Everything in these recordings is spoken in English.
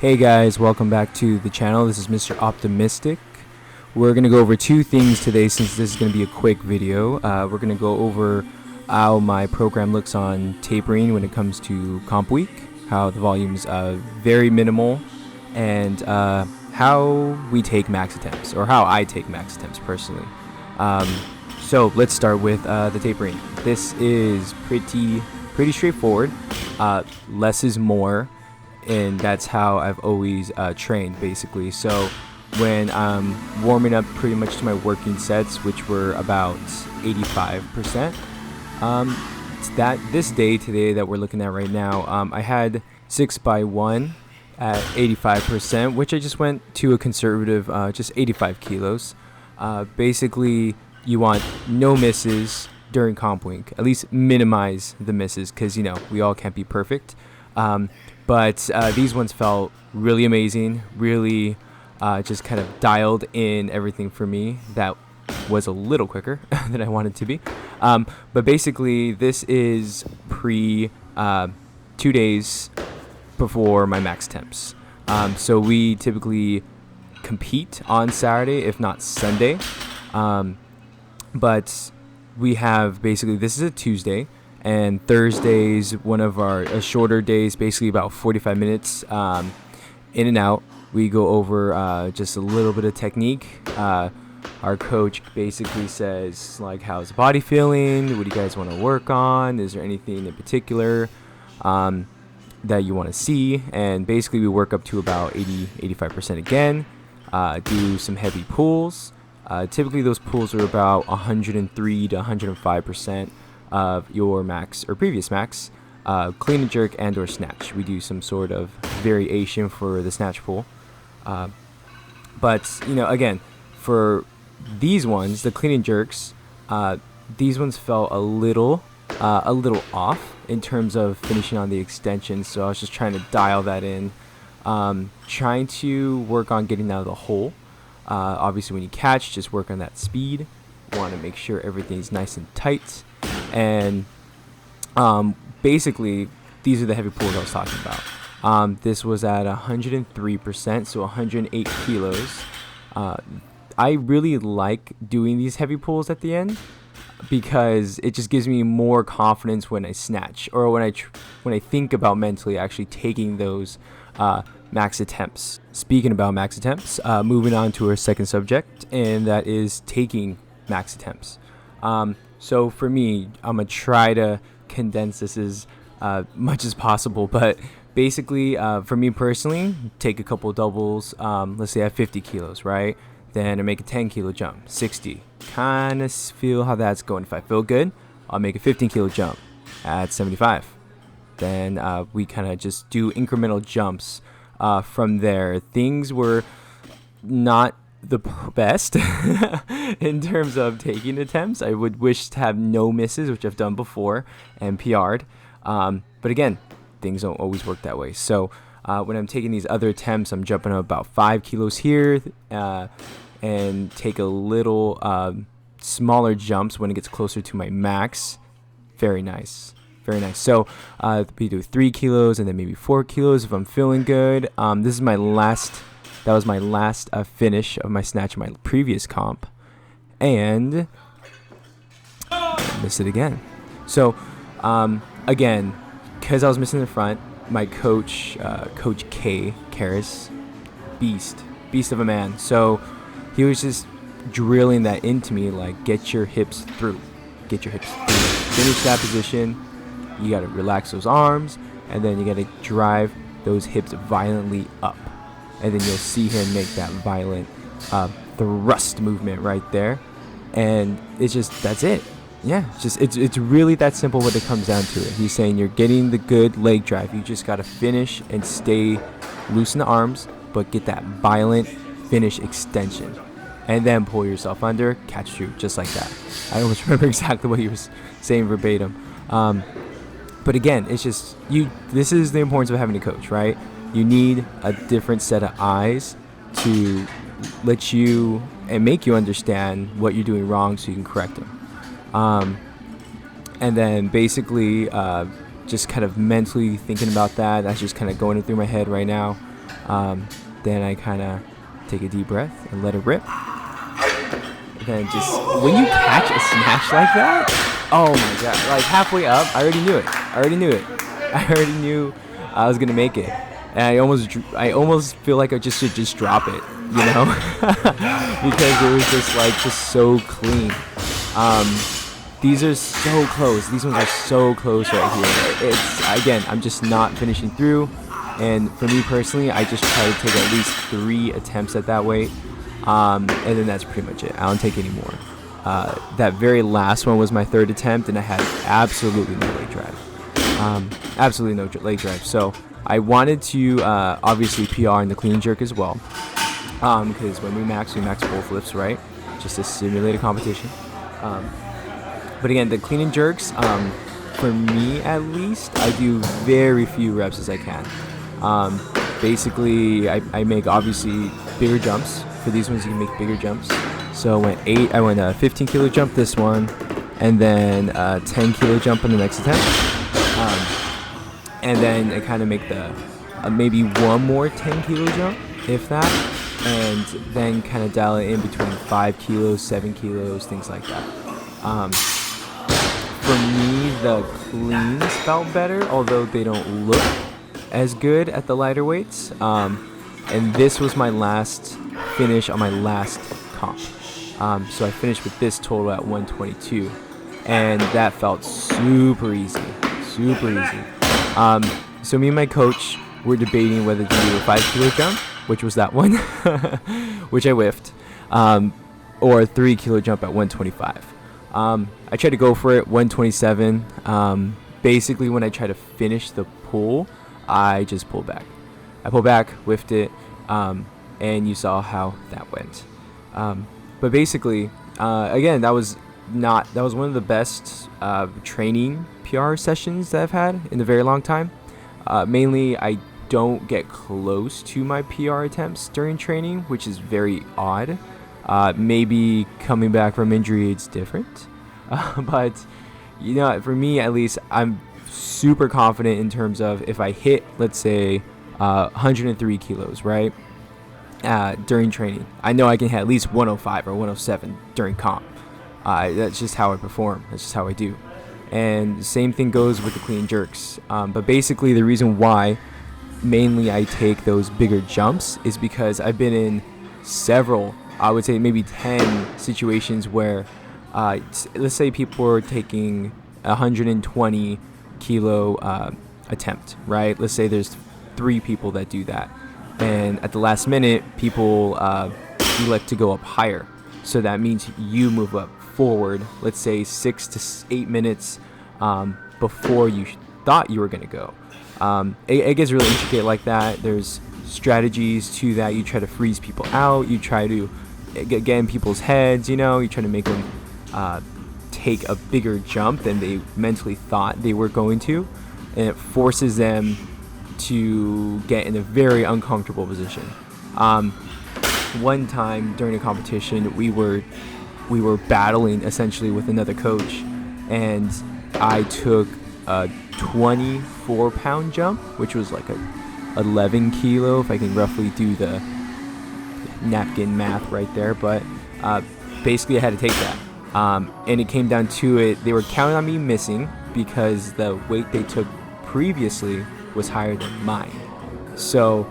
Hey guys, welcome back to the channel. This is Mr. Optimistic. We're going to go over two things today since this is going to be a quick video. We're going to go over how my program looks on tapering when it comes to comp week, how the volume's very minimal, and how we take max attempts, or how I take max attempts personally. So let's start with the tapering. This is pretty straightforward. Less is more. And that's how I've always trained, basically. So when I'm warming up pretty much to my working sets, which were about 85%, this day today that we're looking at right now, I had 6x1 at 85%, which I just went to a conservative, just 85 kilos. Basically, you want no misses during comp week, at least minimize the misses, because, you know, we all can't be perfect. But these ones felt really amazing, really just kind of dialed in everything for me. That was a little quicker than I wanted to be. But basically, this is 2 days before my max temps. So we typically compete on Saturday, if not Sunday. But we have basically, this is a Tuesday. And Thursday's one of our shorter days, basically about 45 minutes in and out. We go over just a little bit of technique. Our coach basically says, like, how's the body feeling? What do you guys want to work on? Is there anything in particular that you want to see? And basically we work up to about 85% again. Do some heavy pulls. Typically those pulls are about 103 to 105%. Of your max or previous max, clean and jerk and or snatch. We do some sort of variation for the snatch pull, but you know, again, for these ones, the clean and jerks, these ones felt a little off in terms of finishing on the extension. So I was just trying to dial that in, trying to work on getting out of the hole. Obviously, when you catch, just work on that speed. Want to make sure everything's nice and tight. And basically, these are the heavy pulls I was talking about. This was at 103%, so 108 kilos. I really like doing these heavy pulls at the end because it just gives me more confidence when I snatch, or when I think about mentally actually taking those max attempts. Speaking about max attempts, moving on to our second subject, and that is taking max attempts. So for me, I'm going to try to condense this as much as possible. But basically, for me personally, take a couple doubles. Let's say I have 50 kilos, right? Then I make a 10 kilo jump, 60. Kind of feel how that's going. If I feel good, I'll make a 15 kilo jump at 75. Then we kind of just do incremental jumps from there. Things were not the best in terms of taking attempts. I would wish to have no misses, which I've done before and PR'd. But again, things don't always work that way. So when I'm taking these other attempts, I'm jumping up about 5 kilos here and take a little smaller jumps when it gets closer to my max. Very nice. Very nice. So we do 3 kilos and then maybe 4 kilos if I'm feeling good. This is my last. That was my last finish of my snatch in my previous comp. And missed it again. So, again, because I was missing the front, my coach, Coach K, Karras, beast of a man. So he was just drilling that into me, like, get your hips through. Get your hips through. Finish that position. You got to relax those arms, and then you got to drive those hips violently up. And then you'll see him make that violent thrust movement right there. And it's just, that's it. Yeah, it's really that simple when it comes down to it. He's saying you're getting the good leg drive. You just got to finish and stay loose in the arms, but get that violent finish extension. And then pull yourself under, catch through, just like that. I almost remember exactly what he was saying verbatim. But again, it's just, this is the importance of having a coach, right? You need a different set of eyes to let you and make you understand what you're doing wrong so you can correct them. And then basically just kind of mentally thinking about that. That's just kind of going through my head right now. Then I kind of take a deep breath and let it rip. Then just, when you catch a snatch like that, oh my god, like halfway up, I already knew it. I already knew I was gonna make it, and I almost feel like I just should just drop it, because it was just so clean. These are so close. These ones are so close right here. It's, again, I'm just not finishing through, and for me personally, I just try to take at least 3 attempts at that weight. And then that's pretty much it. I don't take any more. That very last one was my 3rd attempt, and I had absolutely no leg drive. So I wanted to obviously PR in the clean and jerk as well, because when we max both lifts, right? Just to simulate a competition. But again, the clean and jerks, for me at least, I do very few reps as I can. Basically, I make obviously bigger jumps. For these ones, you can make bigger jumps. So I went a 15 kilo jump this one, and then a 10 kilo jump on the next attempt. And then I kind of make the maybe one more 10 kilo jump, if that, and then kind of dial it in between 5 kilos, 7 kilos, things like that. For me, the cleans felt better, although they don't look as good at the lighter weights. And this was my last finish on my last comp. So I finished with this total at 122, and that felt super easy. So me and my coach were debating whether to do a 5 kilo jump, which was that one, which I whiffed, or a 3 kilo jump at 125. I tried to go for it, 127. Basically, when I tried to finish the pull, I just pulled back. I pulled back, whiffed it, and you saw how that went. But basically, again, that was one of the best training PR sessions that I've had in a very long time. Mainly, I don't get close to my PR attempts during training, which is very odd. Maybe coming back from injury, it's different. But, for me at least, I'm super confident in terms of if I hit, let's say, 103 kilos, right? During training, I know I can hit at least 105 or 107 during comp. That's just how I perform. That's just how I do. And the same thing goes with the clean jerks. But basically, the reason why mainly I take those bigger jumps is because I've been in several, I would say maybe 10 situations where, let's say people are taking 120 kilo attempt, right? Let's say there's 3 people that do that. And at the last minute, people elect to go up higher. So that means you move up forward, let's say 6 to 8 minutes before you thought you were going to go. It gets really intricate like that. There's strategies to that. You try to freeze people out. You try to get in people's heads, you try to make them take a bigger jump than they mentally thought they were going to. And it forces them to get in a very uncomfortable position. One time during a competition, we were battling essentially with another coach, and I took a 24-pound jump, which was like a 11 kilo, if I can roughly do the napkin math right there. But basically, I had to take that, and it came down to it. They were counting on me missing because the weight they took previously was higher than mine. So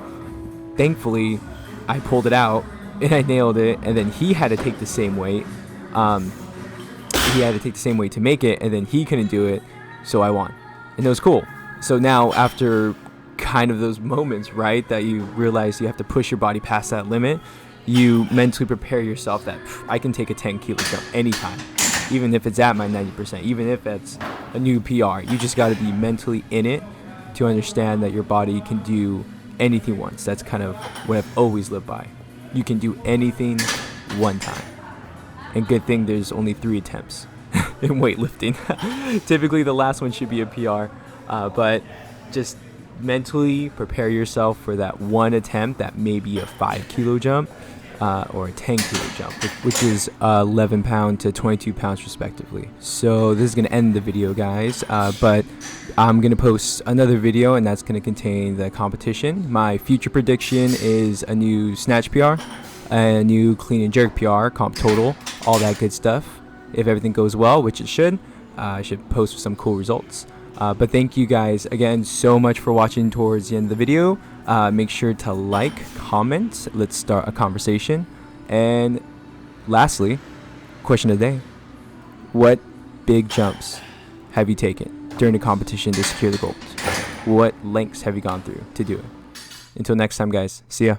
thankfully I pulled it out and I nailed it, and then he had to take the same weight. He had to take the same weight to make it, and then he couldn't do it, so I won. And it was cool. So now, after kind of those moments, right, that you realize you have to push your body past that limit, you mentally prepare yourself that I can take a 10 kilo jump anytime, even if it's at my 90%, even if it's a new PR. You just got to be mentally in it to understand that your body can do anything once. That's kind of what I've always lived by. You can do anything one time. And good thing there's only 3 attempts in weightlifting. Typically the last one should be a PR, but just mentally prepare yourself for that one attempt that may be a 5 kilo jump, or a 10 kilo jump, which is 11 pound to 22 pounds respectively. So this is going to end the video, guys, but I'm going to post another video, and that's going to contain the competition. My future prediction is a new snatch PR, a new clean and jerk PR, comp total, all that good stuff. If everything goes well, which it should, I should post some cool results. But thank you guys again so much for watching towards the end of the video. Make sure to like, comment, let's start a conversation. And lastly, question of the day: what big jumps have you taken during the competition to secure the gold? What lengths have you gone through to do it? Until next time, guys, see ya.